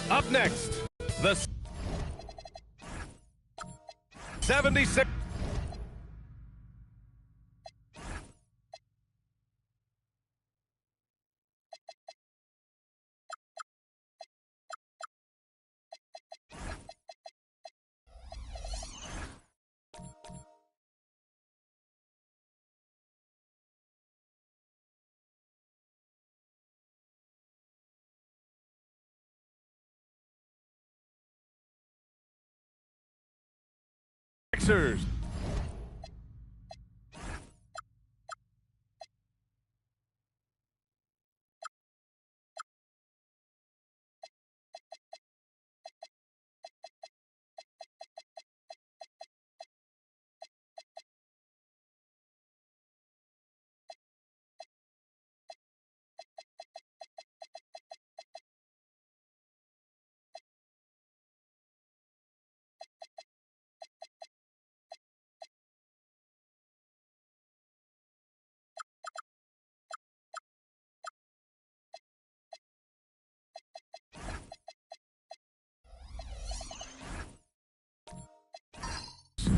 Up next, the 76. Sixers.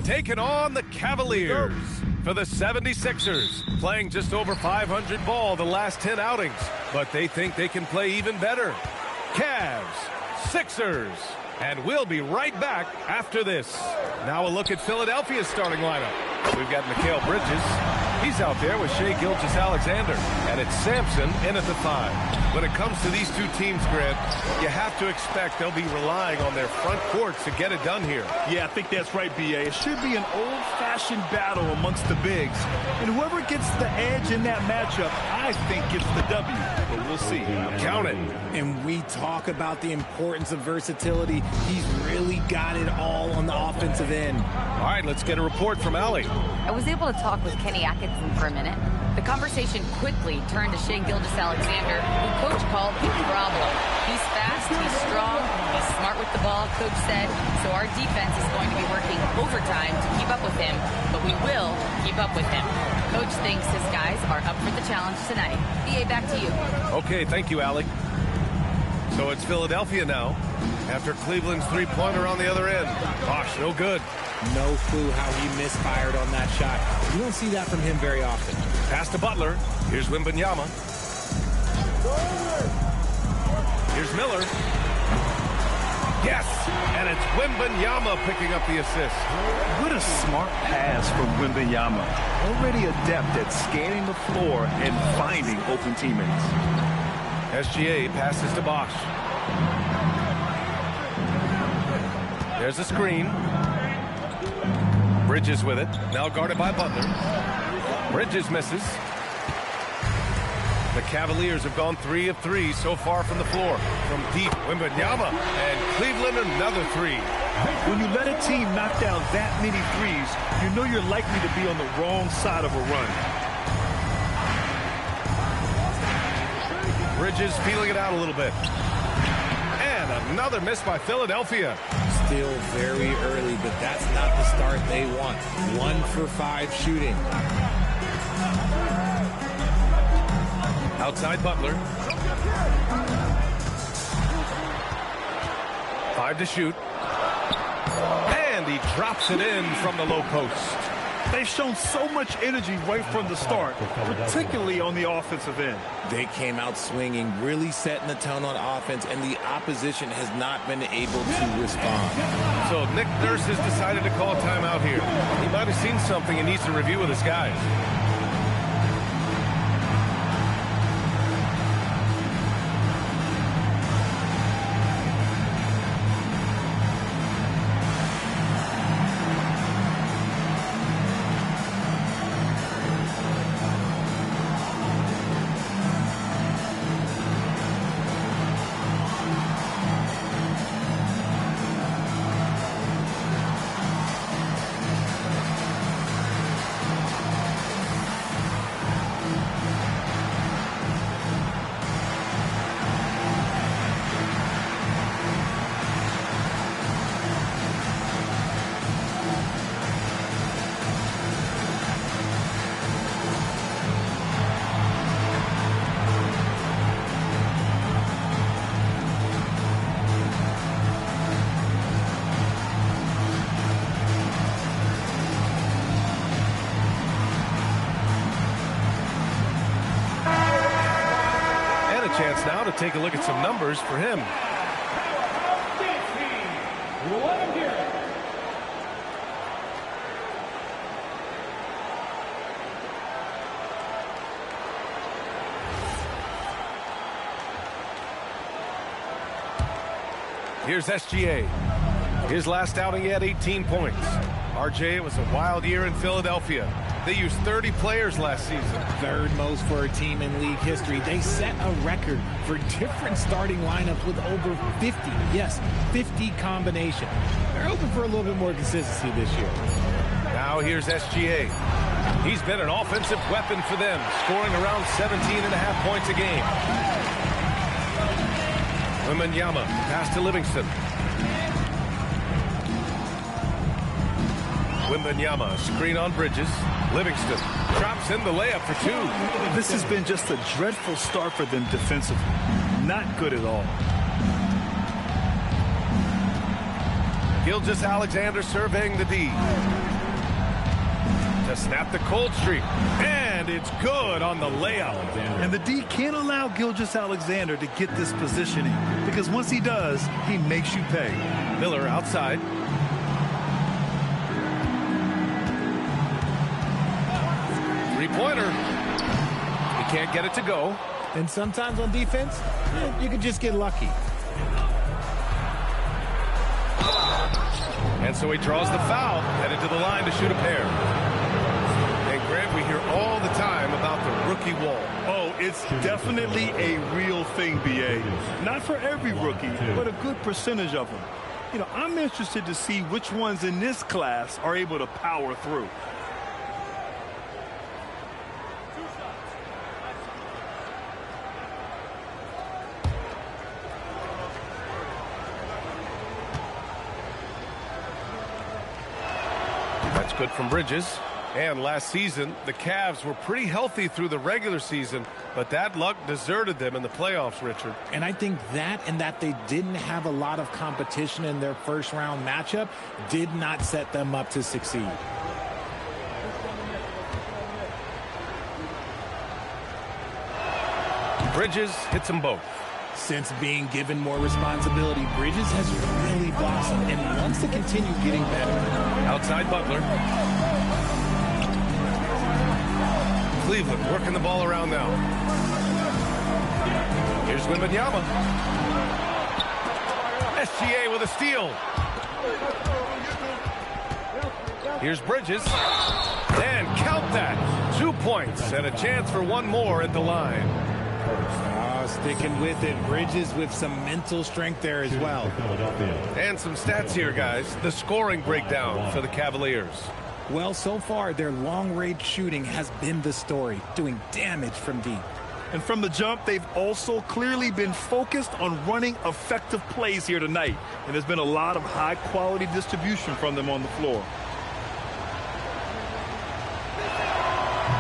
Taking on the Cavaliers for the 76ers, playing just over 500 ball the last 10 outings, but they think they can play even better. Cavs, Sixers, and we'll be right back after this. Now a look at Philadelphia's starting lineup. We've got Mikal Bridges. He's out there with Shai Gilgeous-Alexander, and it's Sampson in at the 5. When it comes to these two teams, Grant, you have to expect they'll be relying on their front courts to get it done here. Yeah, I think that's right, B.A. It should be an old-fashioned battle amongst the bigs. And whoever gets the edge in that matchup, I think gets the W. But we'll see. Count it. And we talk about the importance of versatility. He's really got it all on the offensive end. All right, let's get a report from Allie. I was able to talk with Kenny Atkinson for a minute. The conversation quickly turned to Shai Gilgeous-Alexander, who Coach called the problem. He's fast, he's strong, he's smart with the ball, Coach said. So our defense is going to be working overtime to keep up with him, but we will keep up with him. Coach thinks his guys are up for the challenge tonight. BA, back to you. Okay, thank you, Allie. So it's Philadelphia now, after Cleveland's three-pointer on the other end. Gosh, no good. No clue how he misfired on that shot. You don't see that from him very often. Pass to Butler. Here's Wembanyama. Here's Miller. Yes, and it's Wembanyama picking up the assist. What a smart pass from Wembanyama. Already adept at scanning the floor and finding open teammates. SGA passes to Bosch. There's a screen. Bridges with it. Now guarded by Butler. Bridges misses. The Cavaliers have gone 3 of 3 so far from the floor. From deep, Wembanyama, and Cleveland another 3. When you let a team knock down that many threes, you know you're likely to be on the wrong side of a run. Bridges feeling it out a little bit. And another miss by Philadelphia. Still very early, but that's not the start they want. 1 for 5 shooting. Outside Butler. 5 to shoot. And he drops it in from the low post. They've shown so much energy right from the start, particularly on the offensive end. They came out swinging, really setting the tone on offense, and the opposition has not been able to respond. So Nick Nurse has decided to call a timeout here. He might have seen something he needs to review with his guys. chance now to take a look at some numbers for him. Here's SGA. His last outing, he had 18 points. RJ, it was a wild year in Philadelphia. They used 30 players last season. Third most for a team in league history. They set a record for different starting lineups with over 50. Yes, 50 combinations. They're hoping for a little bit more consistency this year. Now here's SGA. He's been an offensive weapon for them, scoring around 17.5 points a game. Wembanyama, pass to Livingston. Wembanyama, screen on Bridges. Livingston drops in the layup for two. This has been just a dreadful start for them defensively. Not good at all. Gilgeous-Alexander surveying the D. To snap the cold streak. And it's good on the layup. And the D can't allow Gilgeous-Alexander to get this positioning, because once he does, he makes you pay. Miller outside. Three-pointer. He can't get it to go. And sometimes on defense, you can just get lucky. And so he draws the foul, headed to the line to shoot a pair. And Grant, we hear all the time about the rookie wall. Oh, it's definitely a real thing, B.A. Not for every rookie, but a good percentage of them. You know, I'm interested to see which ones in this class are able to power through. That's good from Bridges. And last season, the Cavs were pretty healthy through the regular season, but that luck deserted them in the playoffs, Richard. And I think that and that they didn't have a lot of competition in their first-round matchup did not set them up to succeed. Bridges hits them both. Since being given more responsibility, Bridges has really blossomed and wants to continue getting better. Outside Butler. Cleveland working the ball around now. Here's Wembanyama. SGA with a steal. Here's Bridges. And count that. 2 points and a chance for one more at the line. Sticking with it. Bridges with some mental strength there as well. And some stats here, guys. The scoring breakdown for the Cavaliers. Well, so far, their long-range shooting has been the story, doing damage from deep. And from the jump, they've also clearly been focused on running effective plays here tonight. And there's been a lot of high-quality distribution from them on the floor.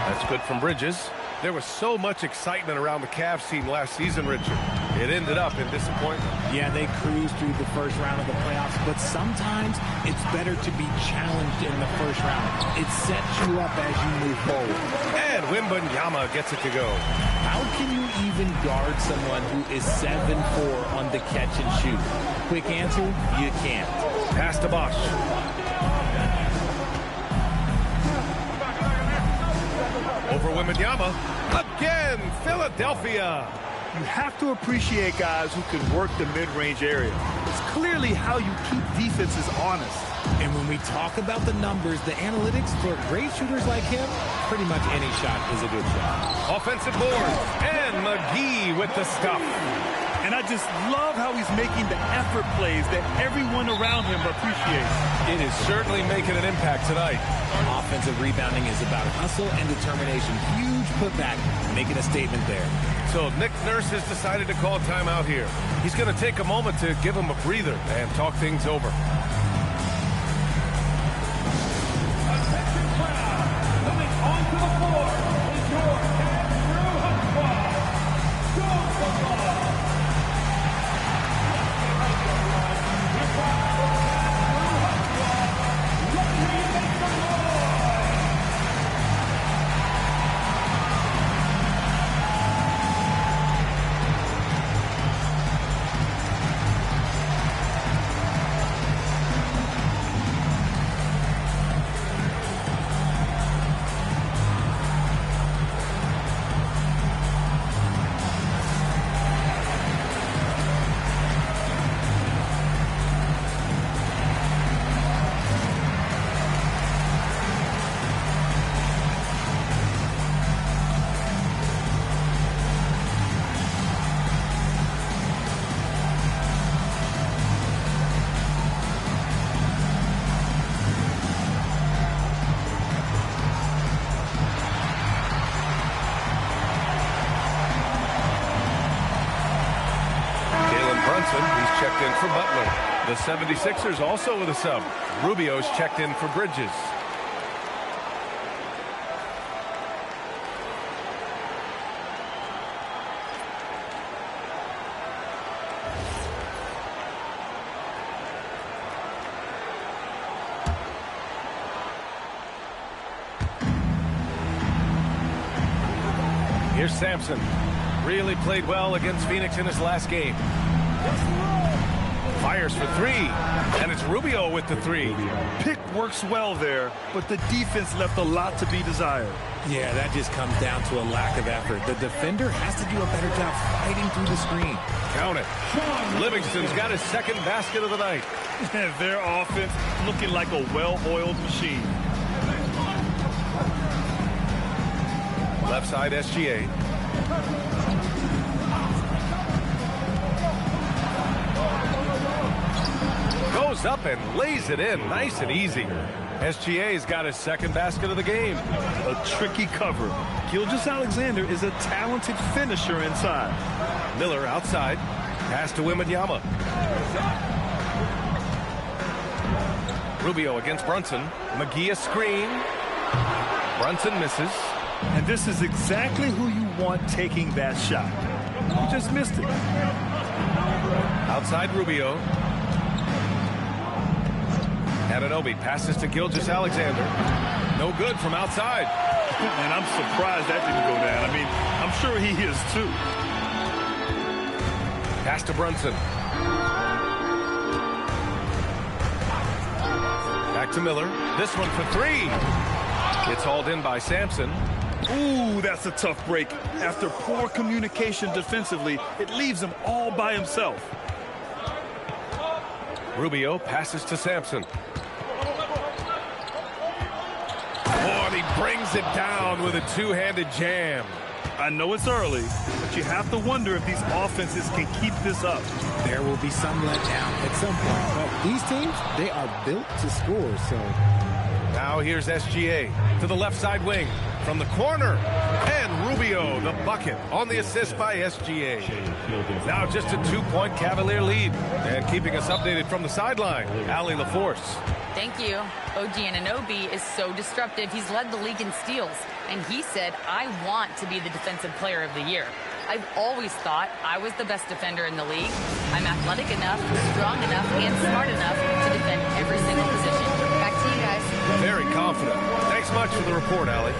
That's good from Bridges. There was so much excitement around the Cavs team last season, Richard. It ended up in disappointment. Yeah, they cruised through the first round of the playoffs, but sometimes it's better to be challenged in the first round. It sets you up as you move forward. And Wembanyama gets it to go. How can you even guard someone who is 7'4" on the catch and shoot? Quick answer, you can't. Pass to Bosch. Over Wembanyama. Again, Philadelphia. You have to appreciate guys who can work the mid-range area. It's clearly how you keep defenses honest. And when we talk about the numbers, the analytics for great shooters like him, pretty much any shot is a good shot. Offensive board. And McGee with the stuff. And I just love how he's making the effort plays that everyone around him appreciates. It is certainly making an impact tonight. Offensive rebounding is about hustle and determination. Huge putback, making a statement there. So Nick Nurse has decided to call timeout here. He's going to take a moment to give him a breather and talk things over. Coming onto the floor is your Cavs Crew Hub Squad. Go football! checked in for Butler. The 76ers also with a sub. Rubio's checked in for Bridges. Here's Sampson. Really played well against Phoenix in his last game. Fires for three, and it's Rubio with the three. Pick works well there, but the defense left a lot to be desired. Yeah, that just comes down to a lack of effort. The defender has to do a better job fighting through the screen. Count it. Livingston's got his second basket of the night. Their offense looking like a well-oiled machine. Left side SGA. Goes up and lays it in nice and easy. SGA's got his second basket of the game. A tricky cover. Gilgeous-Alexander is a talented finisher inside. Miller outside. Pass to Wembanyama. Rubio against Brunson. McGee a screen. Brunson misses. And this is exactly who you want taking that shot. You just missed it. Outside Rubio. Anunoby passes to Gilgeous-Alexander. No good from outside. And I'm surprised that didn't go down. I mean, I'm sure he is too. Pass to Brunson. Back to Miller. This one for three. It's hauled in by Sampson. Ooh, that's a tough break. After poor communication defensively, it leaves him all by himself. Rubio passes to Sampson. Oh, and he brings it down with a two-handed jam. I know it's early, but you have to wonder if these offenses can keep this up. There will be some letdown at some point, but these teams, they are built to score, so... Now here's SGA to the left side wing from the corner. And Rubio, the bucket on the assist by SGA. Now just a two-point Cavalier lead. And keeping us updated from the sideline, Allie LaForce. Thank you. OG Anunoby is so disruptive. He's led the league in steals. And he said, I want to be the defensive player of the year. I've always thought I was the best defender in the league. I'm athletic enough, strong enough, and smart enough to defend every single position. Back to you guys. Very confident. Thanks much for the report, Allie.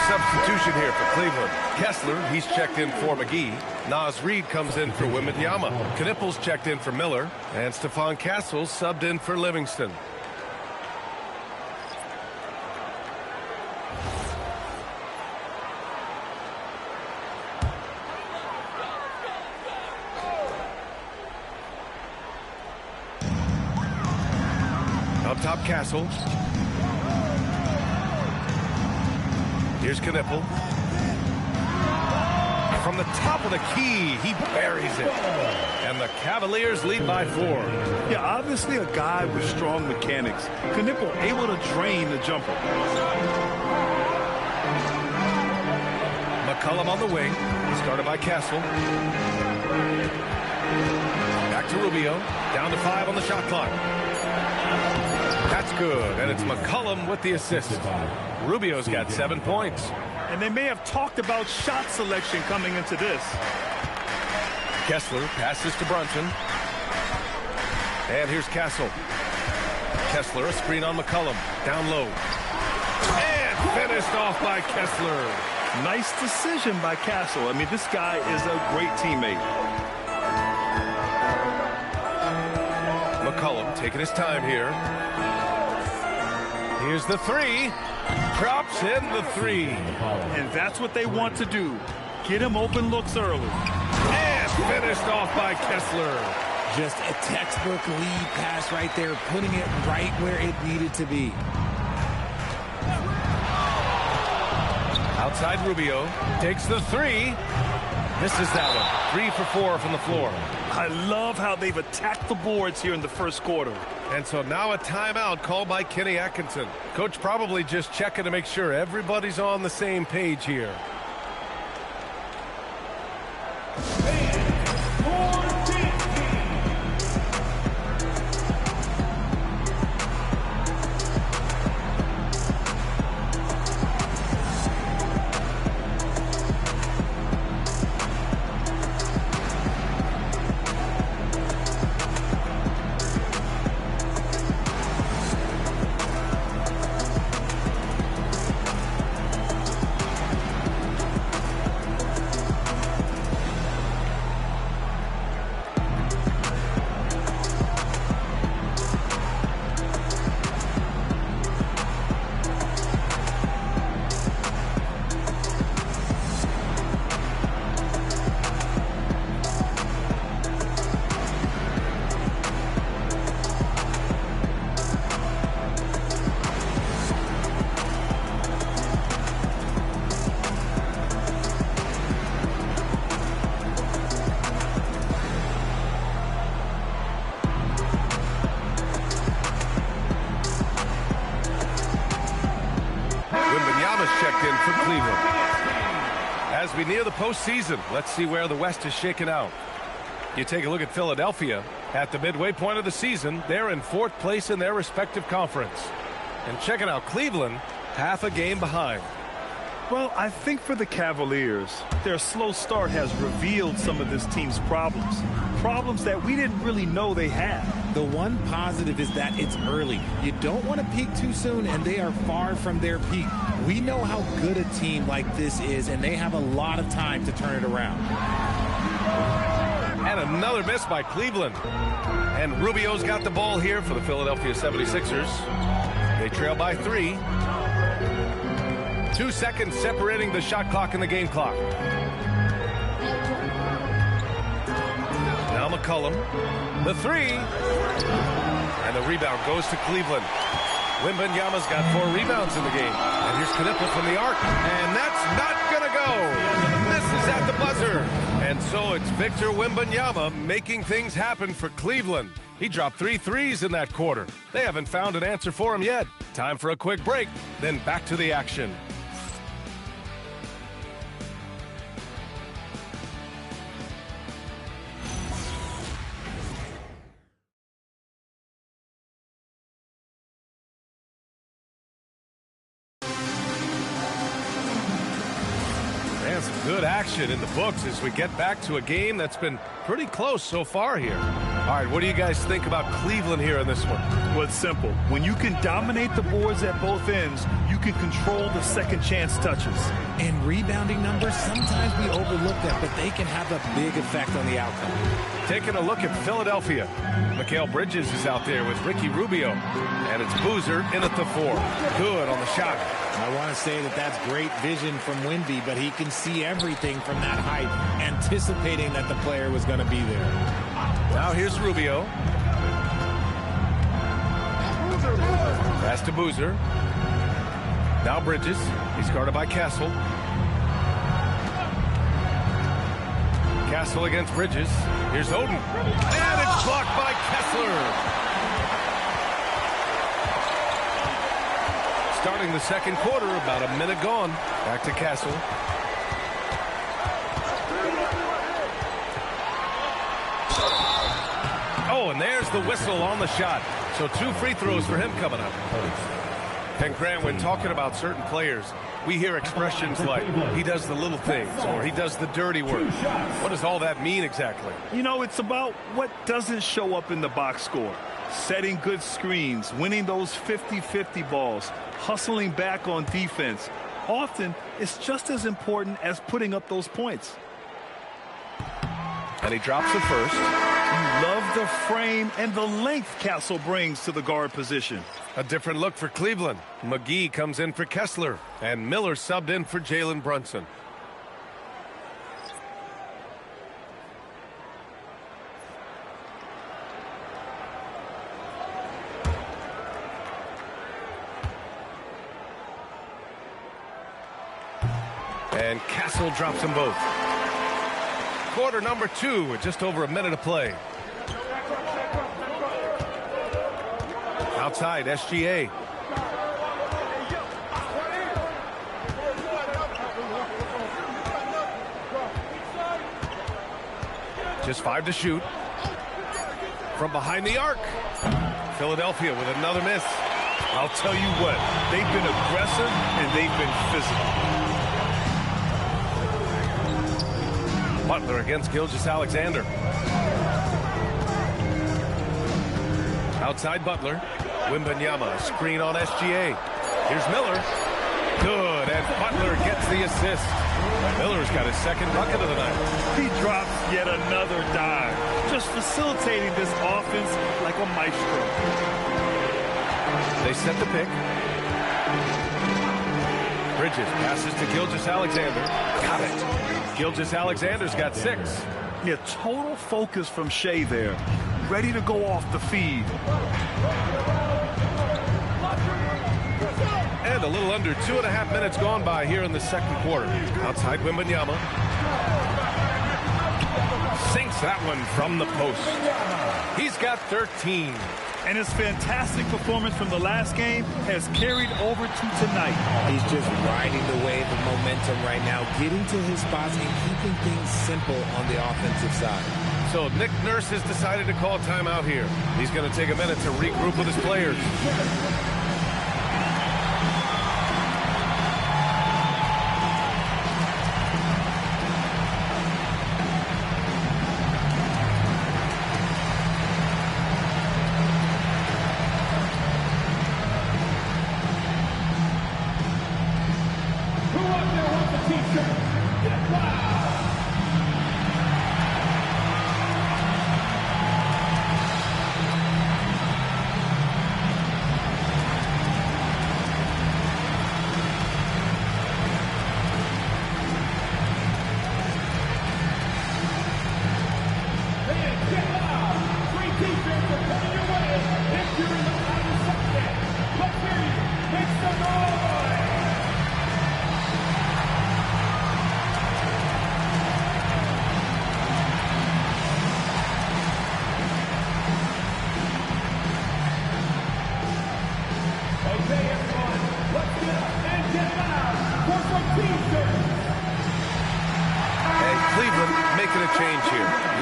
Substitution here for Cleveland. Kessler, he's checked in for McGee. Naz Reid comes in for Wembanyama. Knippel's checked in for Miller. And Stephon Castle subbed in for Livingston. Up top, Castle. Here's Knippel. From the top of the key, he buries it. And the Cavaliers lead by 4. Yeah, obviously a guy with strong mechanics. Knippel able to drain the jumper. McCollum on the wing. Started by Castle. Back to Rubio. Down to 5 on the shot clock. That's good, and it's McCollum with the assist. Rubio's got 7 points. And they may have talked about shot selection coming into this. Kessler passes to Brunson. And here's Castle. Kessler, a screen on McCollum. Down low. And finished off by Kessler. Nice decision by Castle. I mean, this guy is a great teammate. McCollum taking his time here. Here's the three. Drops in the three. And that's what they want to do. Get him open looks early. And finished off by Kessler. Just a textbook lead pass right there, putting it right where it needed to be. Outside Rubio takes the three. Misses that one. 3 for 4 from the floor. I love how they've attacked the boards here in the first quarter. And so now a timeout called by Kenny Atkinson. Coach probably just checking to make sure everybody's on the same page here. Checked in for Cleveland. As we near the postseason, let's see where the West is shaken out. You take a look at Philadelphia. At the midway point of the season, they're in 4th place in their respective conference. And checking out Cleveland, half a game behind. Well, I think for the Cavaliers, their slow start has revealed some of this team's problems. Problems that we didn't really know they had. The one positive is that it's early. You don't want to peak too soon, and they are far from their peak. We know how good a team like this is, and they have a lot of time to turn it around. And another miss by Cleveland. And Rubio's got the ball here for the Philadelphia 76ers. They trail by 3. 2 seconds separating the shot clock and the game clock. Now McCollum, the 3. And the rebound goes to Cleveland. Wembanyama's got 4 rebounds in the game. And here's Knipple from the arc. And that's not going to go. Misses at the buzzer. And so it's Victor Wembanyama making things happen for Cleveland. He dropped 3 threes in that quarter. They haven't found an answer for him yet. Time for a quick break, then back to the action. And some good action in the books as we get back to a game that's been pretty close so far here. All right, what do you guys think about Cleveland here in this one? Well, it's simple. When you can dominate the boards at both ends, you can control the second chance touches. And rebounding numbers, sometimes we overlook that, but they can have a big effect on the outcome. Taking a look at Philadelphia. Mikal Bridges is out there with Ricky Rubio. And it's Boozer in at the 4. Good on the shot. I want to say that that's great vision from Wemby, but he can see everything from that height, anticipating that the player was going to be there. Now here's Rubio. Pass to Boozer. Now Bridges. He's guarded by Castle. Castle against Bridges. Here's Oden. And it's blocked by Kessler. Starting the second quarter, about a minute gone. Back to Castle. Oh, and there's the whistle on the shot. So 2 free throws for him coming up. And Grant, when talking about certain players, We hear expressions like, he does the little things, or he does the dirty work. What does all that mean exactly? You know, it's about what doesn't show up in the box score. Setting good screens, winning those 50-50 balls, hustling back on defense. Often, it's just as important as putting up those points. And he drops it first. You love the frame and the length Castle brings to the guard position. A different look for Cleveland. McGee comes in for Kessler, and Miller subbed in for Jalen Brunson. And Castle drops them both. Quarter number 2 with just over a minute to play. Outside, SGA. Just 5 to shoot. From behind the arc. Philadelphia with another miss. I'll tell you what, they've been aggressive and they've been physical. Butler against Gilgeous-Alexander. Outside Butler. Wembanyama, screen on SGA. Here's Miller. Good, and Butler gets the assist. Miller's got his second bucket of the night. He drops yet another dive, just facilitating this offense like a maestro. They set the pick. Bridges passes to Gilgeous-Alexander. Got it. Gilgeous-Alexander's got 6. Yeah, total focus from Shea there. Ready to go off the feed. And a little under 2.5 minutes gone by here in the second quarter. Outside Wembanyama. Sinks that one from the post. He's got 13. And his fantastic performance from the last game has carried over to tonight. He's just riding the wave of momentum right now, getting to his spots and keeping things simple on the offensive side. So Nick Nurse has decided to call timeout here. He's going to take a minute to regroup with his players.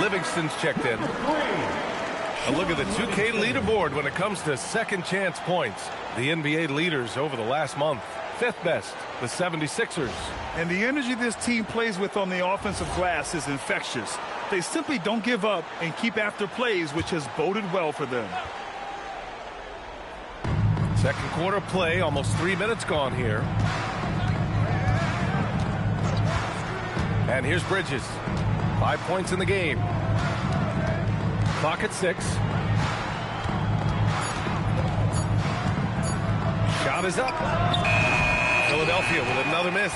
Livingston's checked in. A look at the 2K leaderboard when it comes to second chance points. The NBA leaders over the last month. 5th best, the 76ers. And the energy this team plays with on the offensive glass is infectious. They simply don't give up and keep after plays, which has boded well for them. Second quarter play, almost 3 minutes gone here. And here's Bridges. 5 points in the game. Clock at 6. Shot is up. Philadelphia with another miss.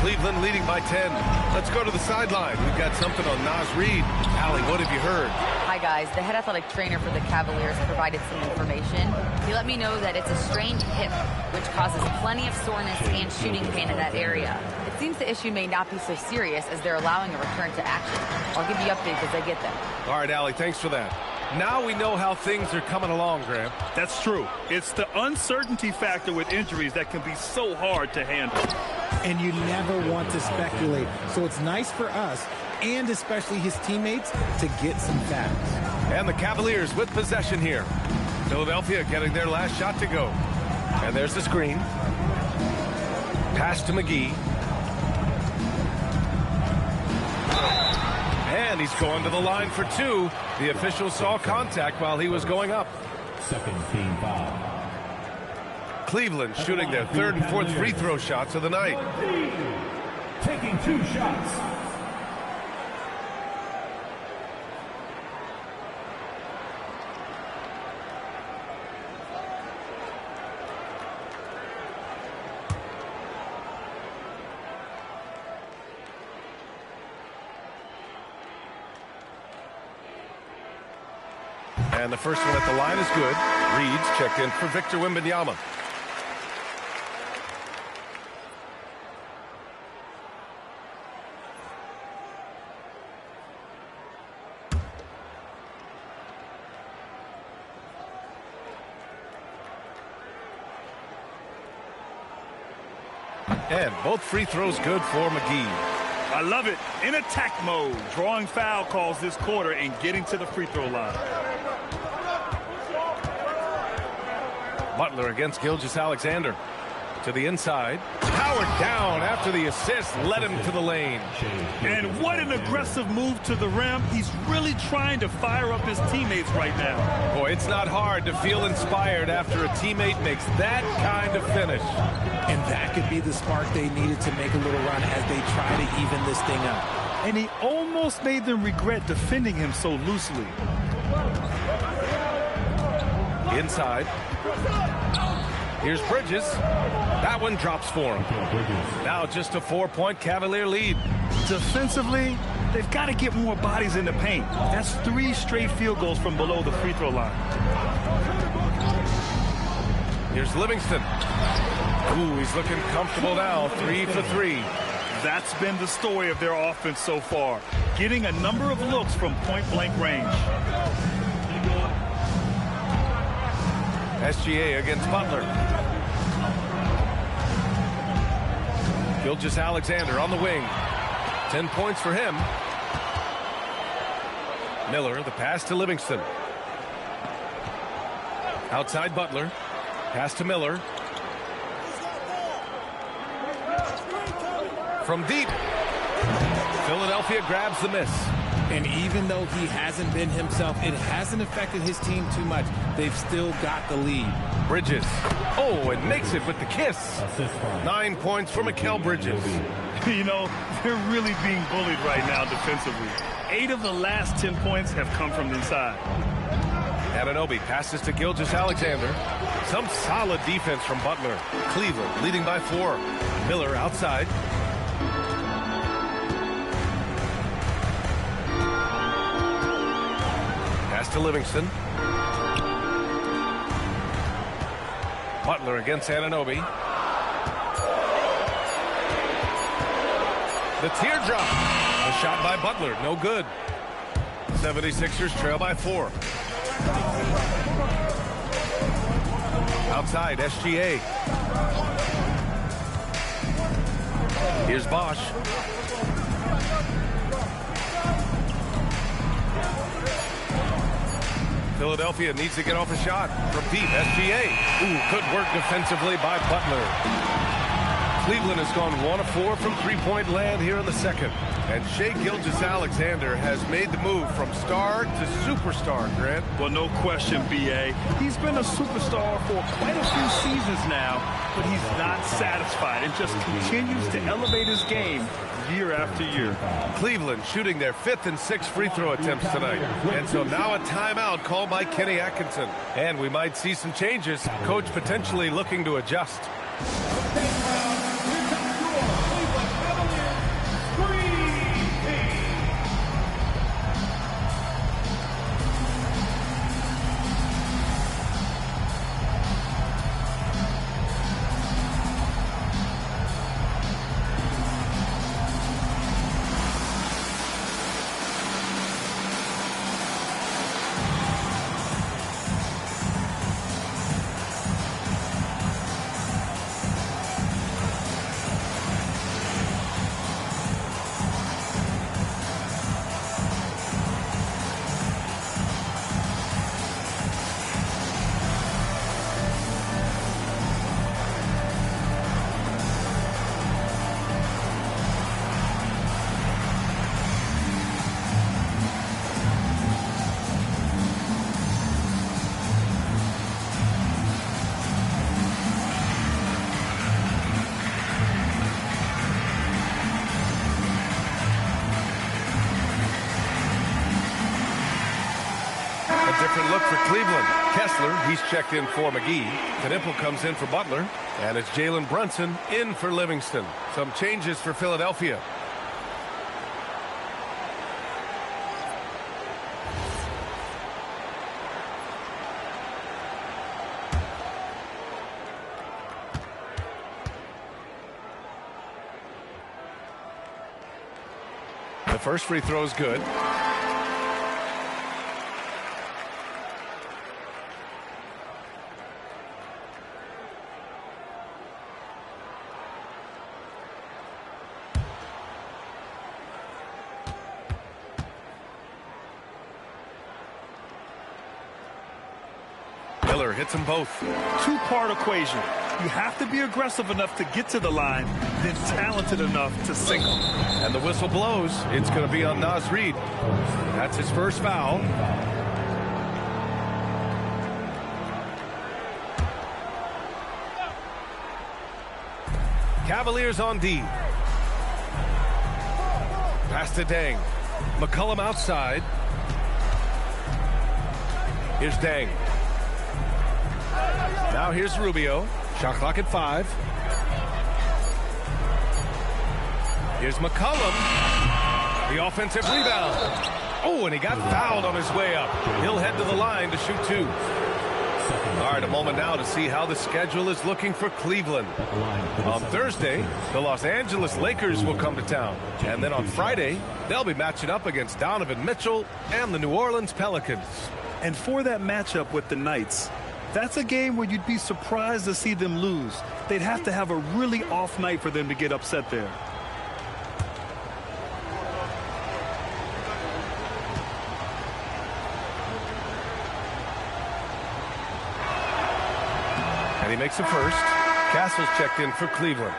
Cleveland leading by 10. Let's go to the sideline. We've got something on Naz Reid. Allie, what have you heard? Hi, guys. The head athletic trainer for the Cavaliers provided some information. He let me know that it's a strained hip, which causes plenty of soreness and shooting pain in that area. It seems the issue may not be so serious as they're allowing a return to action. I'll give you updates as I get them. All right, Allie, thanks for that. Now we know how things are coming along, Graham. That's true. It's the uncertainty factor with injuries that can be so hard to handle. And you never want to speculate. So it's nice for us, and especially his teammates, to get some facts. And the Cavaliers with possession here. Philadelphia getting their last shot to go. And there's the screen. Pass to McGee. And he's going to the line for two. The official saw contact while he was going up. Second team foul. Cleveland shooting their third and fourth free throw shots of the night. Taking 2 shots. And the first one at the line is good. Reed's checked in for Victor Wembanyama. And both free throws good for McGee. I love it. In attack mode, drawing foul calls this quarter and getting to the free throw line. Butler against Gilgeous-Alexander. To the inside. Powered down after the assist led him to the lane. And what an aggressive move to the rim. He's really trying to fire up his teammates right now. Boy, it's not hard to feel inspired after a teammate makes that kind of finish. And that could be the spark they needed to make a little run as they try to even this thing up. And he almost made them regret defending him so loosely. Inside. Here's Bridges. That one drops for him. Now just a 4-point Cavalier lead. Defensively, they've got to get more bodies in the paint. That's 3 straight field goals from below the free throw line. Here's Livingston. Ooh, he's looking comfortable now. 3 for 3. That's been the story of their offense so far. Getting a number of looks from point-blank range. SGA against Butler. Gilgeous-Alexander on the wing. 10 points for him. Miller, the pass to Livingston. Outside Butler. Pass to Miller. From deep. Philadelphia grabs the miss. And even though he hasn't been himself, it hasn't affected his team too much. They've still got the lead. Bridges. Oh, and makes it with the kiss. 9 points for Mikal Bridges. You know, they're really being bullied right now defensively. 8 of the last 10 points have come from inside. Anunoby passes to Gilgeous-Alexander. Some solid defense from Butler. Cleveland leading by 4. Miller outside. Pass to Livingston. Butler against Anunoby. The teardrop. A shot by Butler. No good. 76ers trail by 4. Outside, SGA. Here's Bosch. Philadelphia needs to get off a shot from deep. SGA. Ooh, good work defensively by Butler. Cleveland has gone 1 of 4 from three-point land here in the second. And Shai Gilgeous-Alexander has made the move from star to superstar, Grant. Well, no question, B.A. He's been a superstar for quite a few seasons now, but he's not satisfied and just continues to elevate his game year after year. Cleveland shooting their 5th and 6th free throw attempts tonight. And so now a timeout called by Kenny Atkinson. And we might see some changes. Coach potentially looking to adjust. different look for Cleveland. Kessler, he's checked in for McGee. Knipple comes in for Butler. And it's Jalen Brunson in for Livingston. Some changes for Philadelphia. The first free throw is good. Miller hits them both. Two-part equation. You have to be aggressive enough to get to the line, then talented enough to sink them. And the whistle blows. It's going to be on Naz Reid. That's his first foul. Cavaliers on D. Pass to Dang. McCollum outside. Here's Dang. Now here's Rubio. Shot clock at 5. Here's McCollum. The offensive rebound. Oh, and he got fouled on his way up. He'll head to the line to shoot 2. All right, a moment now to see how the schedule is looking for Cleveland. On Thursday, the Los Angeles Lakers will come to town. And then on Friday, they'll be matching up against Donovan Mitchell and the New Orleans Pelicans. And for that matchup with the Knights, that's a game where you'd be surprised to see them lose. They'd have to have a really off night for them to get upset there. And he makes the first. Castle's checked in for Cleveland.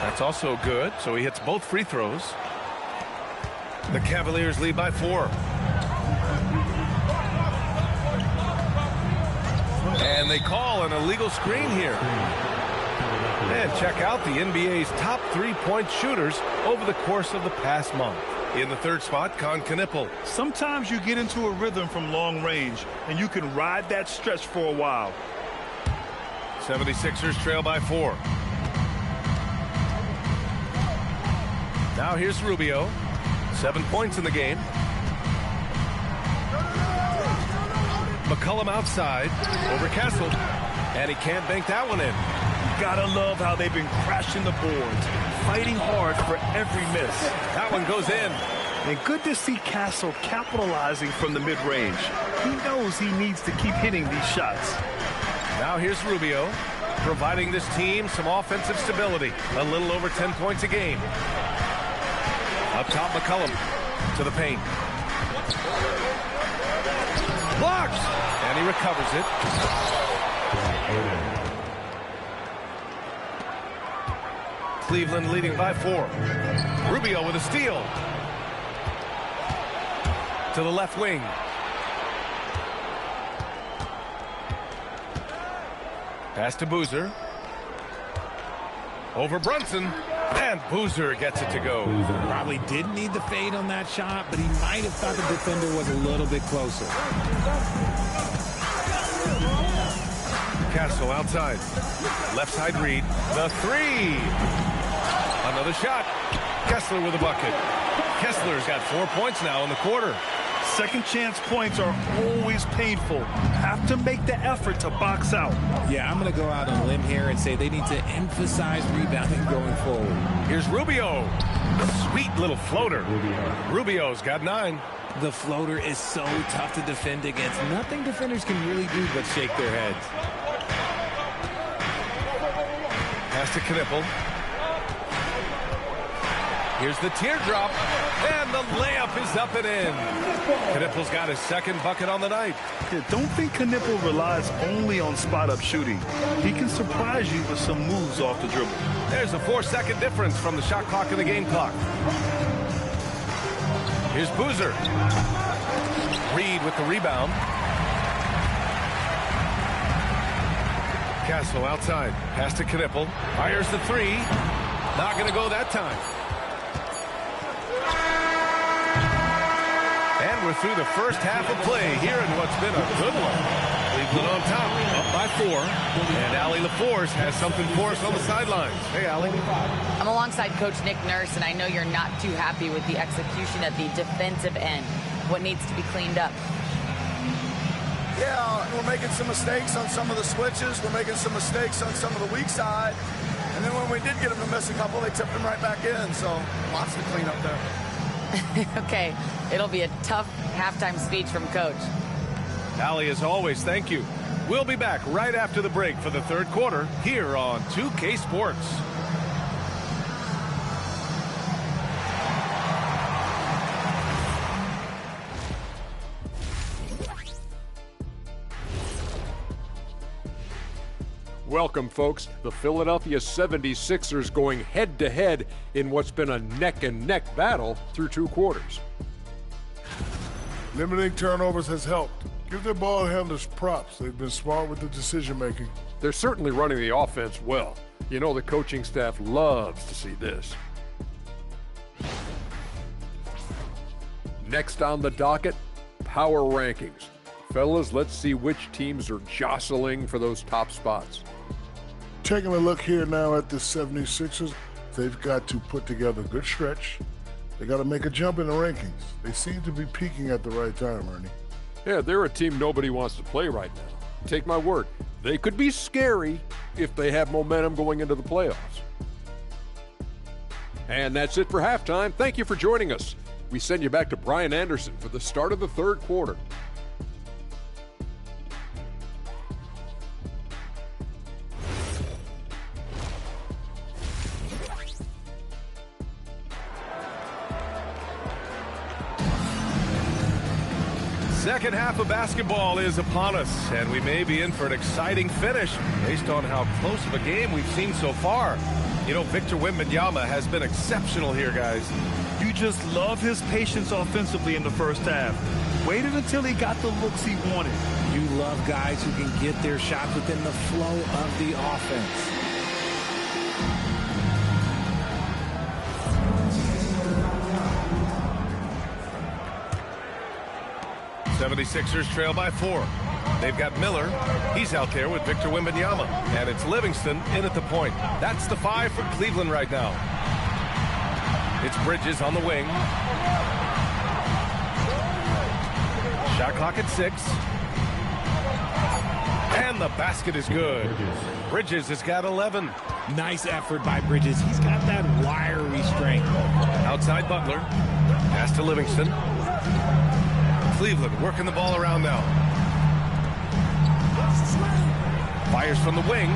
That's also good, so he hits both free throws. The Cavaliers lead by 4. And they call an illegal screen here. And check out the NBA's top 3-point shooters over the course of the past month. In the third spot, Knipple. Sometimes you get into a rhythm from long range, and you can ride that stretch for a while. 76ers trail by 4. Now here's Rubio. 7 points in the game. McCollum outside over Kessel, and he can't bank that one in. Gotta love how they've been crashing the boards, fighting hard for every miss. That one goes in. And good to see Castle capitalizing from the mid-range. He knows he needs to keep hitting these shots. Now here's Rubio, providing this team some offensive stability. A little over 10 points a game. Up top, McCollum to the paint. Blocked! And he recovers it. Cleveland leading by 4. Rubio with a steal. To the left wing. Pass to Boozer. Over Brunson. And Boozer gets it to go. Probably didn't need the fade on that shot, but he might have thought the defender was a little bit closer. Castle outside. Left side Reid. The 3. Another shot. Kessler with a bucket. Kessler's got 4 points now in the quarter. Second chance points are always painful. Have to make the effort to box out. Yeah, I'm going to go out on a limb here and say they need to emphasize rebounding going forward. Here's Rubio. Sweet little floater. Rubio's got 9. The floater is so tough to defend against. Nothing defenders can really do but shake their heads. Pass to Knipple. Here's the teardrop, and the layup is up and in. Knipple's got his second bucket on the night. Yeah, don't think Knipple relies only on spot-up shooting. He can surprise you with some moves off the dribble. There's a 4-second difference from the shot clock and the game clock. Here's Boozer. Reed with the rebound. Castle outside. Pass to Knipple. Fires the three. Not going to go that time. And we're through the first half of play here in what's been a good one. Cleveland on top, up by 4. And Allie LaForce has something for us on the sidelines. Hey, Allie. I'm alongside Coach Nick Nurse, and I know you're not too happy with the execution at the defensive end. What needs to be cleaned up? Yeah, we're making some mistakes on some of the switches. We're making some mistakes on some of the weak side. And then when we did get them to miss a couple, they tipped them right back in. So lots to clean up there. Okay, it'll be a tough halftime speech from Coach. Allie, as always, thank you. We'll be back right after the break for the third quarter here on 2K Sports. Welcome, folks. The Philadelphia 76ers going head-to-head in what's been a neck-and-neck battle through 2 quarters. Limiting turnovers has helped. Give their ball handlers props. They've been smart with the decision-making. They're certainly running the offense well. You know the coaching staff loves to see this. Next on the docket, power rankings. Fellas, let's see which teams are jostling for those top spots. Taking a look here now at the 76ers, they've got to put together a good stretch. They got to make a jump in the rankings. They seem to be peaking at the right time, Ernie. Yeah, they're a team nobody wants to play right now. Take my word, they could be scary if they have momentum going into the playoffs. And that's it for halftime. Thank you for joining us. We send you back to Brian Anderson for the start of the third quarter. Second half of basketball is upon us, and we may be in for an exciting finish based on how close of a game we've seen so far. You know, Victor Wembanyama has been exceptional here, guys. You just love his patience offensively in the first half. Waited until he got the looks he wanted. You love guys who can get their shots within the flow of the offense. 76ers trail by 4. They've got Miller. He's out there with Victor Wembanyama. And it's Livingston in at the point. That's the 5 for Cleveland right now. It's Bridges on the wing. Shot clock at 6. And the basket is good. Bridges has got 11. Nice effort by Bridges. He's got that wiry strength. Outside Butler. Pass to Livingston. Cleveland working the ball around now. Fires from the wing.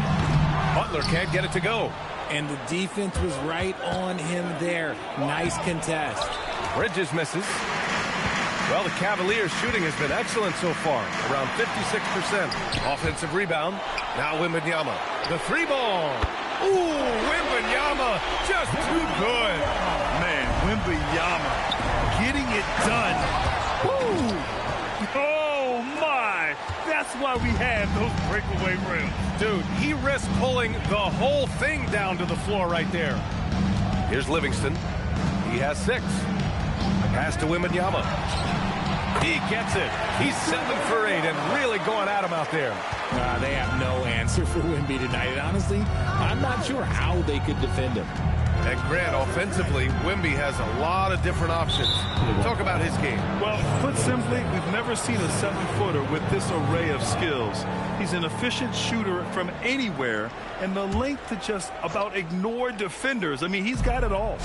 Butler can't get it to go. And the defense was right on him there. Nice contest. Bridges misses. Well, the Cavaliers' shooting has been excellent so far, around 56%. Offensive rebound. Now Wembanyama. The 3-ball. Ooh, Wembanyama just too good. Man, Wembanyama getting it done. Woo! Oh, my. That's why we have those breakaway rims. Dude, he risked pulling the whole thing down to the floor right there. Here's Livingston. He has 6. Pass to Wembanyama. He gets it. He's 7 for 8 and really going at him out there. They have no answer for Wemby tonight. And honestly, I'm not sure how they could defend him. And Grant, offensively, Wemby has a lot of different options. Talk about his game. Well, put simply, we've never seen a 7-footer with this array of skills. He's an efficient shooter from anywhere, and the length to just about ignore defenders. I mean, he's got it all.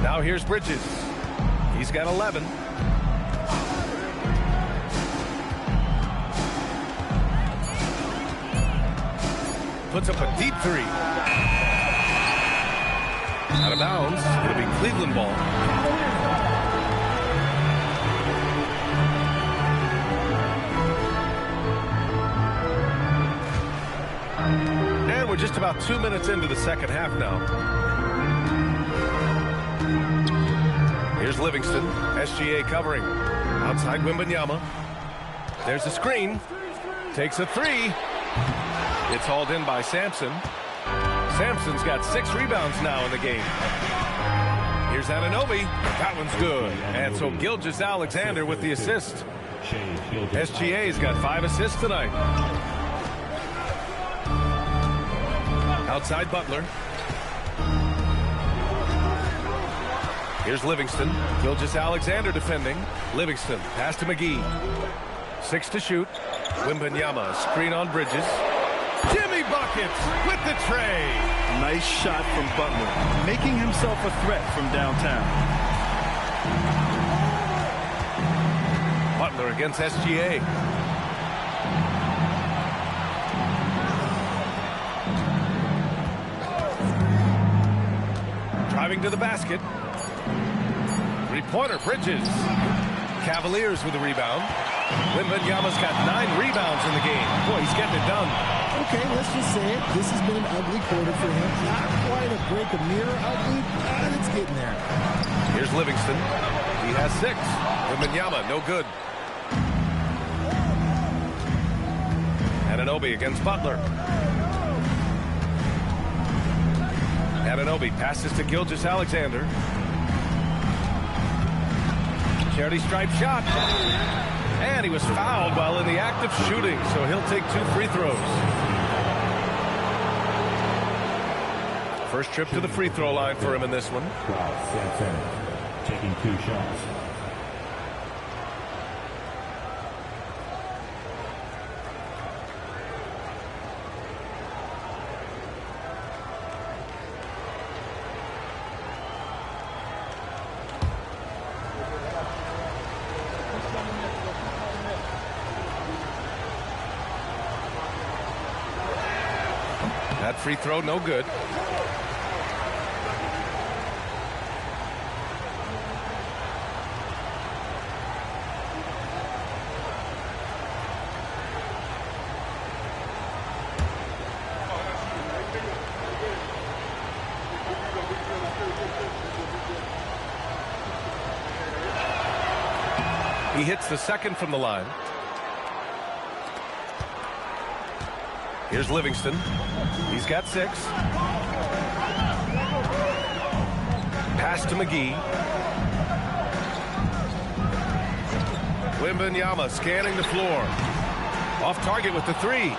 Now here's Bridges. He's got 11. Puts up a deep 3. Out of bounds. It'll be Cleveland ball. And we're just about 2 minutes into the second half now. Here's Livingston. SGA covering. Outside Wembanyama. There's a screen. Takes a three. It's hauled in by Sampson. Sampson's got 6 rebounds now in the game. Here's Anunoby. That one's good. And so Gilgeous-Alexander with the assist. SGA's got 5 assists tonight. Outside Butler. Here's Livingston. Gilgeous-Alexander defending. Livingston, pass to McGee. 6 to shoot. Wembanyama, screen on Bridges. Jimmy buckets with the tray. Nice shot from Butler, making himself a threat from downtown. Butler against SGA. Driving to the basket. Three-pointer, Bridges. Cavaliers with a rebound. Wembanyama's got 9 rebounds in the game. Boy, he's getting it done. Okay, let's just say it. This has been an ugly quarter for him. Not quite a break a mirror ugly, but it's getting there. Here's Livingston. He has 6. Wembanyama, no good. Anunoby against Butler. Anunoby passes to Gilgeous-Alexander. Charity stripe shot. And he was fouled while in the act of shooting, so he'll take 2 free throws. First trip to the free throw line for him in this one. Sampson taking 2 shots. That free throw, no good. He hits the second from the line. Here's Livingston. He's got 6. Pass to McGee. Wembanyama scanning the floor. Off target with the 3.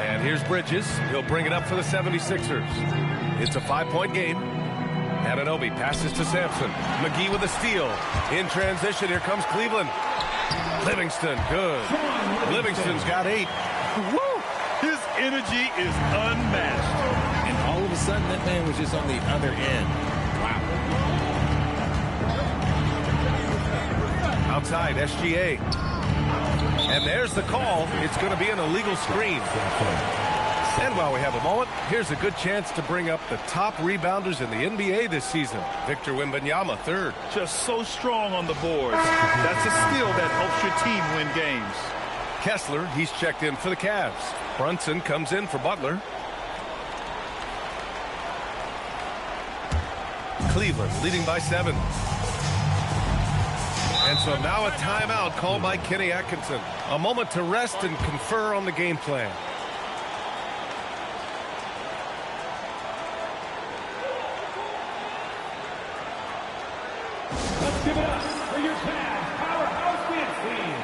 And here's Bridges. He'll bring it up for the 76ers. It's a 5-point game. Anunoby passes to Sampson. McGee with a steal. In transition, here comes Cleveland. Livingston, good. Livingston's got 8. Woo! His energy is unmatched. And all of a sudden, that man was just on the other end. Wow. Outside, SGA. And there's the call. It's going to be an illegal screen. And while we have a moment, here's a good chance to bring up the top rebounders in the NBA this season. Victor Wembanyama, 3rd. Just so strong on the boards. That's a skill that helps your team win games. Kessler, he's checked in for the Cavs. Brunson comes in for Butler. Cleveland leading by 7. And so now a timeout called by Kenny Atkinson. A moment to rest and confer on the game plan. Let's give it up for your Cavs powerhouse dance team.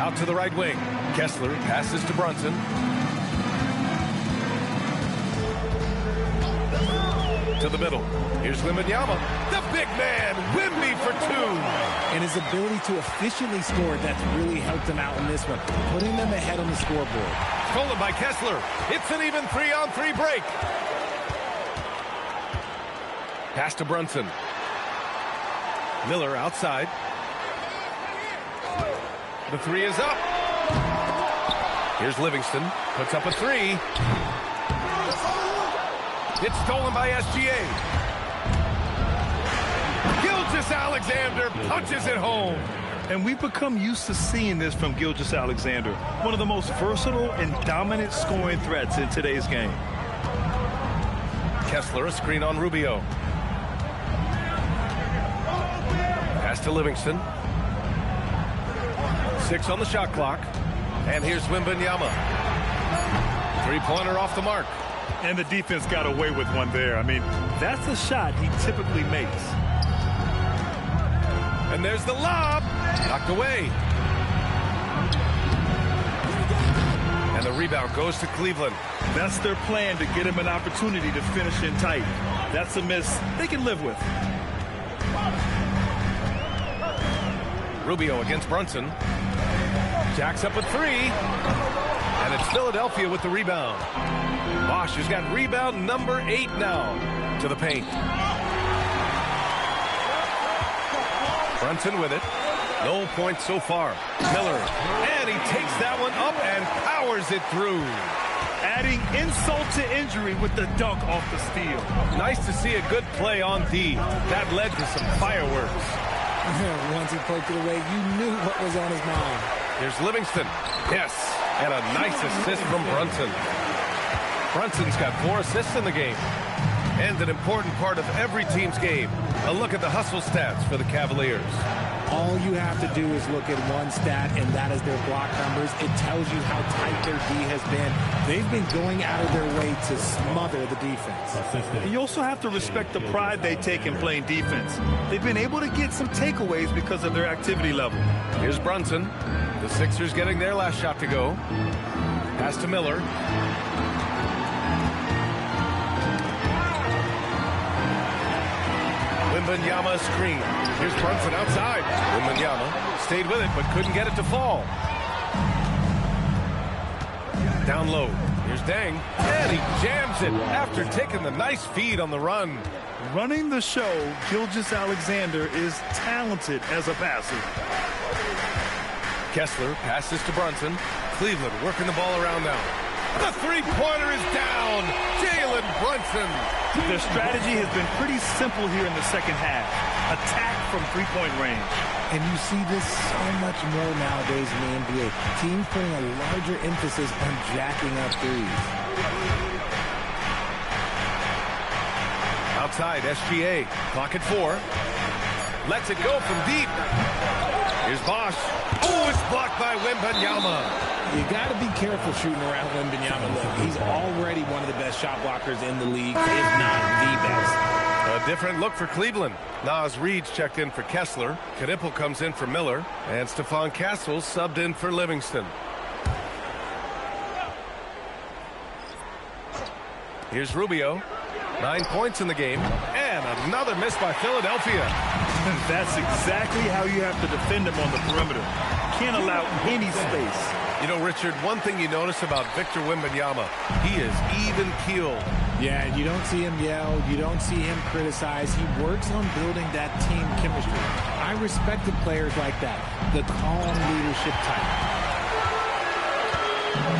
Out to the right wing. Kessler passes to Brunson. To the middle. Here's Wembanyama. The big man, Wemby for two. And his ability to efficiently score, that's really helped him out in this one, putting them ahead on the scoreboard. Stolen by Kessler. It's an even 3-on-3 break. Pass to Brunson. Miller outside. The three is up. Here's Livingston. Puts up a three. It's stolen by SGA. Gilgeous-Alexander punches it home. And we've become used to seeing this from Gilgeous-Alexander, one of the most versatile and dominant scoring threats in today's game. Kessler, a screen on Rubio. Pass to Livingston. 6 on the shot clock. And here's Wembanyama. Three-pointer off the mark. And the defense got away with one there. I mean, that's a shot he typically makes. And there's the lob. Knocked away. And the rebound goes to Cleveland. That's their plan, to get him an opportunity to finish in tight. That's a miss they can live with. Rubio against Brunson. Jacks up a three. And it's Philadelphia with the rebound. Bosch has got rebound number 8 now. To the paint. Brunson with it. No points so far. Miller. And he takes that one up and powers it through. Adding insult to injury with the dunk off the steal. Nice to see a good play on D. That led to some fireworks. Once he poked it away, you knew what was on his mind. Here's Livingston. Yes. And a nice assist from Brunson. Brunson's got 4 assists in the game. And an important part of every team's game. A look at the hustle stats for the Cavaliers. All you have to do is look at one stat, and that is their block numbers. It tells you how tight their D has been. They've been going out of their way to smother the defense. And you also have to respect the pride they take in playing defense. They've been able to get some takeaways because of their activity level. Here's Brunson. The Sixers getting their last shot to go. Pass to Miller. Wembanyama screen. Here's Brunson outside. Wembanyama stayed with it but couldn't get it to fall. Down low. Here's Deng. And he jams it after taking the nice feed on the run. Running the show, Gilgeous-Alexander is talented as a passer. Kessler passes to Brunson. Cleveland working the ball around now. The three-pointer is down. Jalen Brunson. Their strategy has been pretty simple here in the second half. Attack from three-point range. And you see this so much more nowadays in the NBA. Teams putting a larger emphasis on jacking up threes. Outside, SGA. Clock at 4. Lets it go from deep. Here's Bosch. Oh, it's blocked by Wembanyama. You got to be careful shooting around Wembanyama. Look, he's already one of the best shot blockers in the league, if not the best. A different look for Cleveland. Nas Reed's checked in for Kessler. Knipple comes in for Miller. And Stephon Castles subbed in for Livingston. Here's Rubio. 9 points in the game. And another miss by Philadelphia. That's exactly how you have to defend him on the perimeter. Can't allow any space. You know, Richard, one thing you notice about Victor Wembanyama, he is even-keeled. Yeah, you don't see him yell. You don't see him criticize. He works on building that team chemistry. I respected players like that, the calm leadership type.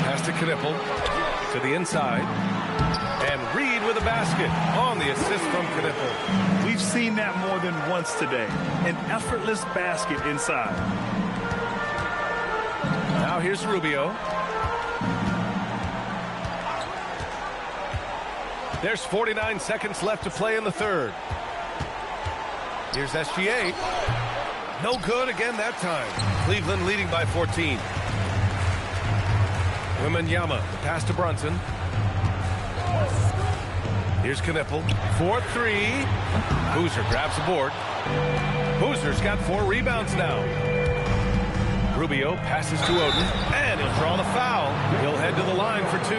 Pass to Knipple, to the inside. And Reed with a basket on the assist from Knipple. We've seen that more than once today. An effortless basket inside. Now here's Rubio. There's 49 seconds left to play in the third. Here's SGA. No good again that time. Cleveland leading by 14. Wembanyama, pass to Brunson. Here's Knipple. 4-3. Boozer grabs the board. Boozer's got 4 rebounds now. Rubio passes to Odin, and he'll draw the foul. He'll head to the line for 2.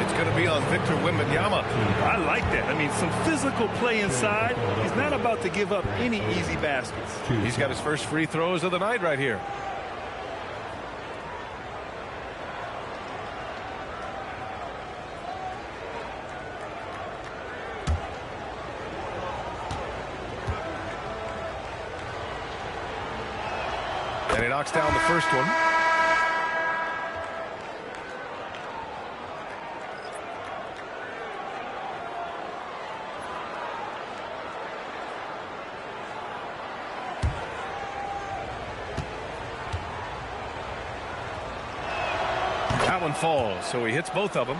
It's going to be on Victor Wembanyama. I like that. I mean, some physical play inside. He's not about to give up any easy baskets. He's got his first free throws of the night right here. And he knocks down the first one. That one falls, so he hits both of them.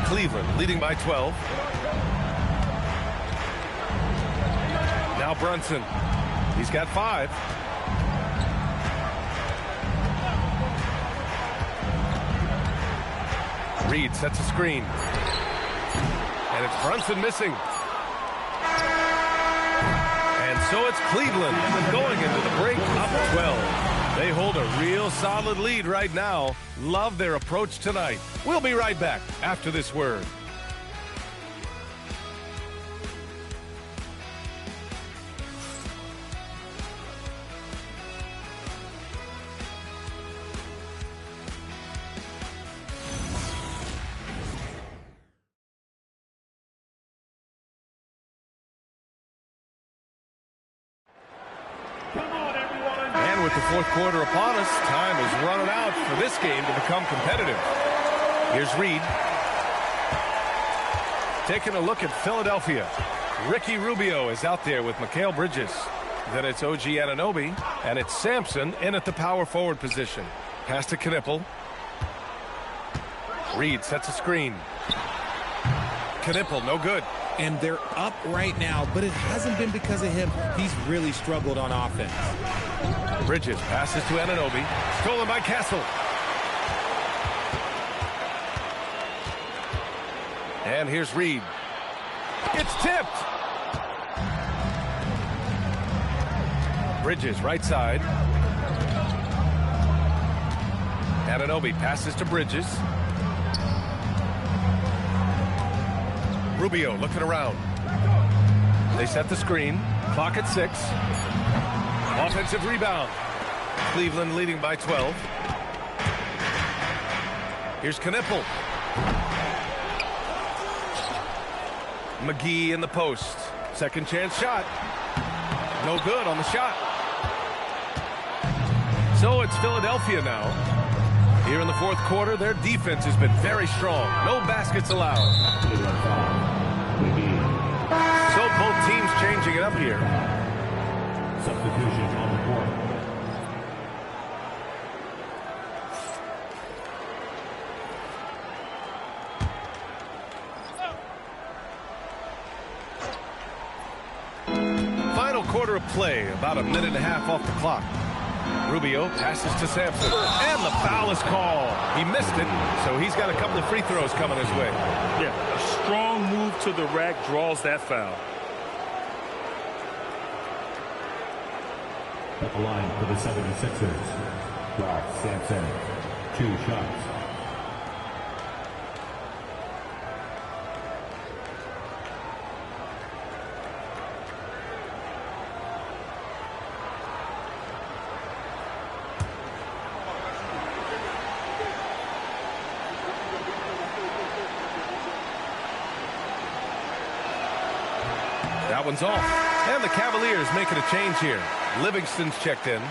Cleveland leading by 12. Now Brunson. He's got 5. Reed sets a screen. And it's Brunson missing. And so it's Cleveland going into the break up 12. They hold a real solid lead right now. Love their approach tonight. We'll be right back after this word. And with the fourth quarter upon us, time is running out for this game to become competitive. Here's Reed. Taking a look at Philadelphia. Ricky Rubio is out there with Mikal Bridges. Then it's OG Anunoby, and it's Sampson in at the power forward position. Pass to Knipple. Reed sets a screen. Knipple, no good. And they're up right now, but it hasn't been because of him. He's really struggled on offense. Bridges passes to Anunoby. Stolen by Castle. And here's Reed. It's tipped. Bridges right side. Anunoby passes to Bridges. Rubio looking around. They set the screen. Clock at 6. Offensive rebound. Cleveland leading by 12. Here's Knipple. McGee in the post. Second chance shot. No good on the shot. So it's Philadelphia now. Here in the fourth quarter, their defense has been very strong. No baskets allowed. So both teams changing it up here. Substitution on the court. Final quarter of play, about a minute and a half off the clock. Rubio passes to Sampson, and the foul is called. He missed it, so he's got a couple of free throws coming his way. Yeah, a strong move to the rack draws that foul. At the line for the 76ers, Ralph Sampson, 2 shots. That one's off. And the Cavaliers making a change here. Livingston's checked in.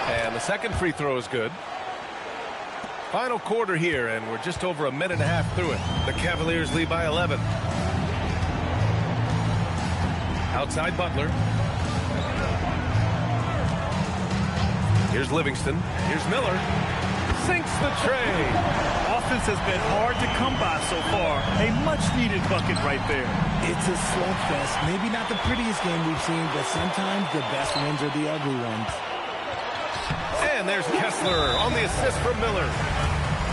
And the second free throw is good. Final quarter here, and we're just over a minute and a half through it. The Cavaliers lead by 11. Outside Butler. Here's Livingston. Here's Miller. Sinks the tray. defense has been hard to come by so far. A much-needed bucket right there. It's a slugfest. Maybe not the prettiest game we've seen, but sometimes the best ones are the ugly ones. And there's Kessler on the assist from Miller.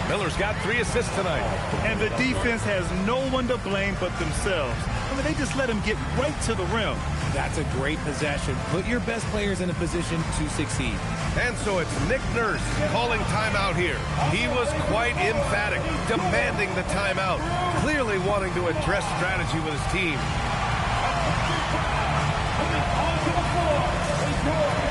Miller's got 3 assists tonight. And the defense has no one to blame but themselves. I mean, they just let him get right to the rim. That's a great possession. Put your best players in a position to succeed. And so it's Nick Nurse calling timeout here. He was quite emphatic, demanding the timeout, clearly wanting to address strategy with his team. Onto the floor is your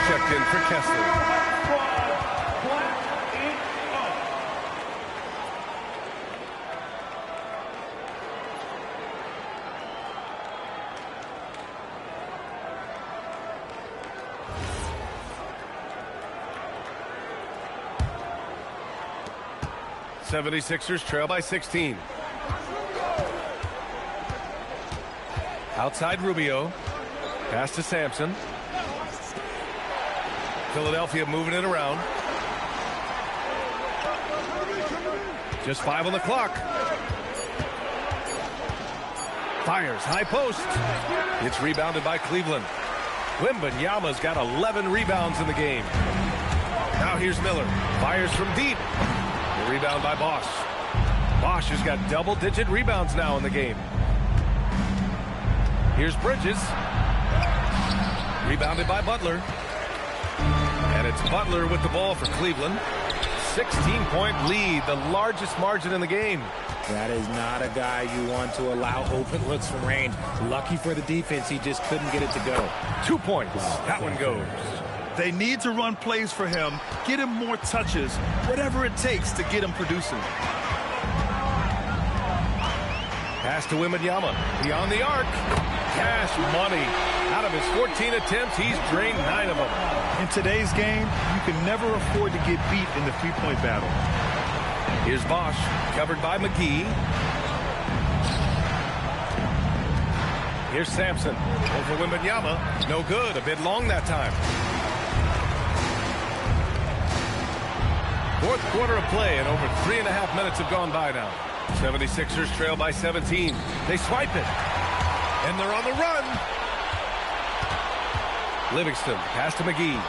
checked in for Kessler. '76ers trail by 16. Outside Rubio. Pass to Sampson. Philadelphia moving it around. Just 5 on the clock. Fires, high post. It's rebounded by Cleveland. Wembanyama's got 11 rebounds in the game. Now here's Miller. Fires from deep. The rebound by Bosch. Bosch has got double-digit rebounds now in the game. Here's Bridges. Rebounded by Butler. And it's Butler with the ball for Cleveland. 16-point lead, the largest margin in the game. That is not a guy you want to allow open looks from range. Lucky for the defense, he just couldn't get it to go. 2 points. That one goes. They need to run plays for him, get him more touches, whatever it takes to get him producing. Pass to Wembanyama. Beyond the arc. Cash money. Out of his 14 attempts, he's drained 9 of them. In today's game, you can never afford to get beat in the three-point battle. Here's Bosch, covered by McGee. Here's Sampson. Over Wembanyama. No good. A bit long that time. Fourth quarter of play, and over 3.5 minutes have gone by now. 76ers trail by 17. They swipe it. And they're on the run. Livingston, pass to McGee.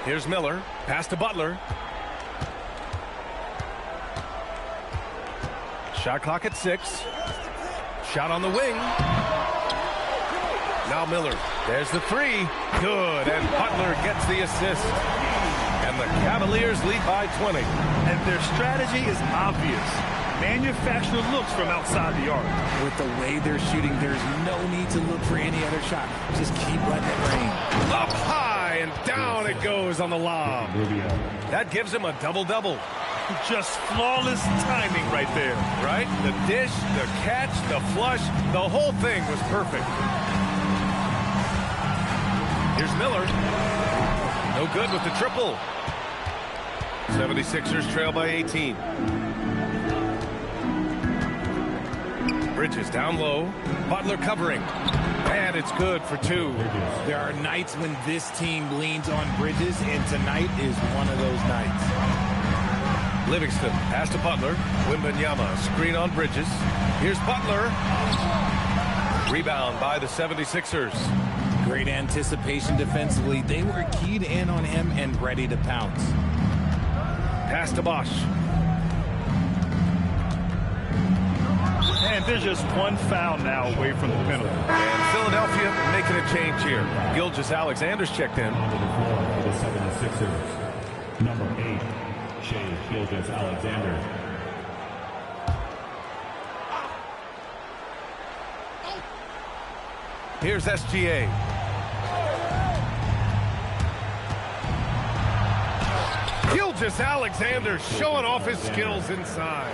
Here's Miller, pass to Butler. Shot clock at 6. Shot on the wing. Now Miller, there's the 3. Good, and Butler gets the assist. And the Cavaliers lead by 20. And their strategy is obvious. Manufacture looks from outside the arc. With the way they're shooting, there's no need to look for any other shot. Just keep letting it rain. Up high and down it goes on the lob. That gives him a double-double. Just flawless timing right there. Right? The dish, the catch, the flush, the whole thing was perfect. Here's Miller. No good with the triple. 76ers trail by 18. Bridges down low. Butler covering. And it's good for 2. There are nights when this team leans on Bridges, and tonight is one of those nights. Livingston, pass to Butler. Wembanyama, screen on Bridges. Here's Butler. Rebound by the 76ers. Great anticipation defensively. They were keyed in on him and ready to pounce. Pass to Bosch. And there's just one foul now away from the penalty. And Philadelphia making a change here. Gilgeous-Alexander's checked in. Onto the floor for the 76ers. Number 8, Shai Gilgeous-Alexander. Here's SGA. Gilgeous-Alexander showing off his skills inside.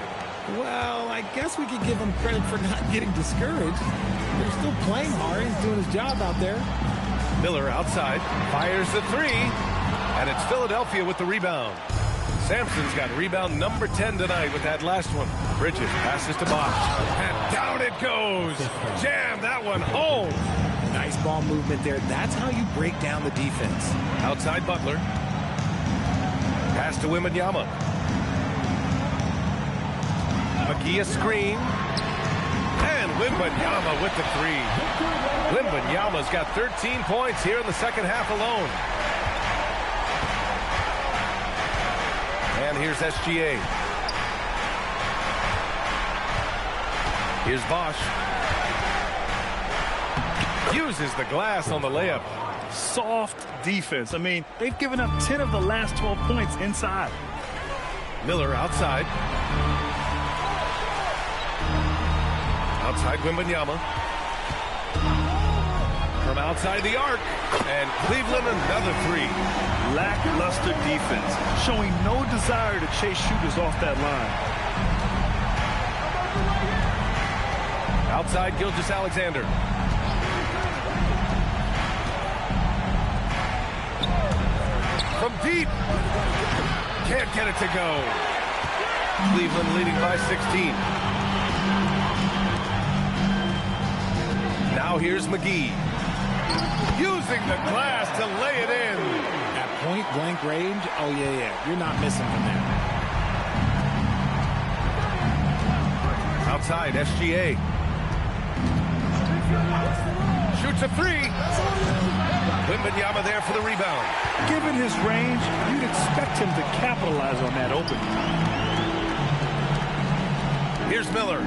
Well, I guess we could give him credit for not getting discouraged. They're still playing hard. He's doing his job out there. Miller outside, fires the three, and it's Philadelphia with the rebound. Sampson's got rebound number 10 tonight with that last one. Bridges passes to Bosch, and down it goes. Jam that one home. Nice ball movement there. That's how you break down the defense. Outside Butler. Pass to Wembanyama. McGee a screen. And Wembanyama with the three. Wembanyama's got 13 points here in the second half alone. And here's SGA. Here's Bosch. Uses the glass on the layup. Soft defense. I mean, they've given up 10 of the last 12 points inside. Miller outside. Outside Wembanyama. From outside the arc. And Cleveland another three. Lackluster defense, showing no desire to chase shooters off that line. Outside Gilgeous-Alexander. From deep. Can't get it to go. Cleveland leading by 16. Now here's McGee. Using the glass to lay it in. At point blank range, oh yeah. You're not missing from there. Outside, SGA. Shoots a three. Wembanyama there for the rebound. Given his range, you'd expect him to capitalize on that opening. Here's Miller.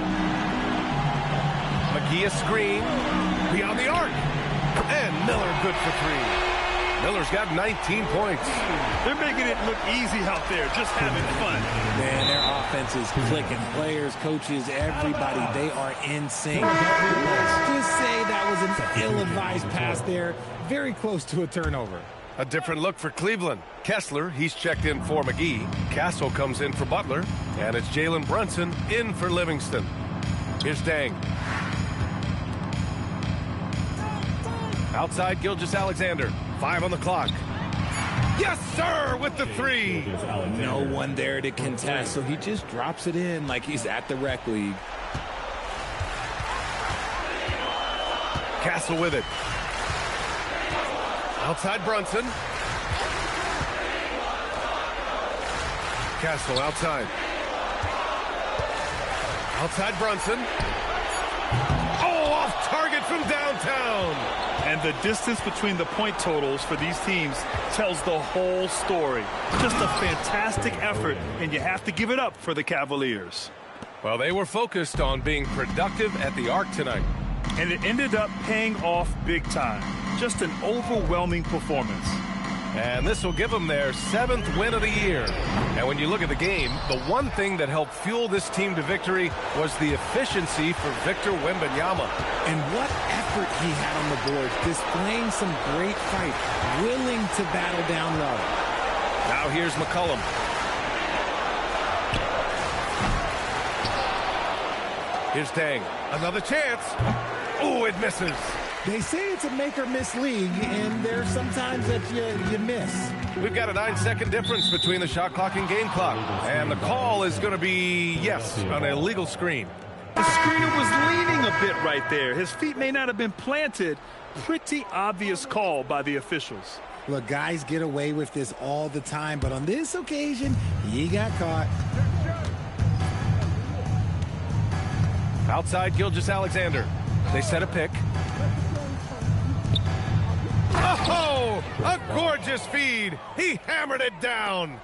McGee a screen. Beyond the arc. And Miller good for three. Miller's got 19 points. They're making it look easy out there, just having fun. Man, their offense is clicking. Players, coaches, everybody, they are in sync. Let's just say that was an ill-advised pass there. Very close to a turnover. A different look for Cleveland. Kessler, he's checked in for McGee. Castle comes in for Butler. And it's Jalen Brunson in for Livingston. Here's Dang. Outside Gilgeous-Alexander. 5 on the clock. Yes, sir, with the three. No one there to contest, so he just drops it in like he's at the rec league. Castle with it. Outside Brunson. Castle outside. Outside Brunson. Oh, off target from downtown. And the distance between the point totals for these teams tells the whole story. Just a fantastic effort, and you have to give it up for the Cavaliers. Well, they were focused on being productive at the arc tonight. And it ended up paying off big time. Just an overwhelming performance. And this will give them their 7th win of the year. And when you look at the game, the one thing that helped fuel this team to victory was the efficiency for Victor Wembanyama. And what effort he had on the boards, displaying some great fight, willing to battle down low. Now here's McCollum. Here's Dang. Another chance. Oh, it misses. They say it's a make-or-miss league, and there's sometimes that you miss. We've got a 9-second difference between the shot clock and game clock. And the call is going to be, yes, an illegal screen. The screener was leaning a bit right there. His feet may not have been planted. Pretty obvious call by the officials. Look, guys get away with this all the time, but on this occasion, he got caught. Outside Gilgeous-Alexander. They set a pick. Oh, a gorgeous feed. He hammered it down.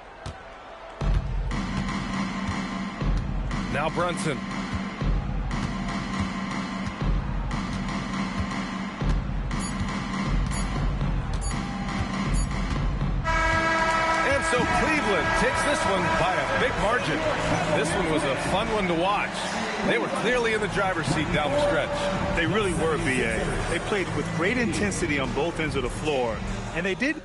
Now Brunson. So Cleveland takes this one by a big margin. This one was a fun one to watch. They were clearly in the driver's seat down the stretch. They really were, B.A. They played with great intensity on both ends of the floor, and they did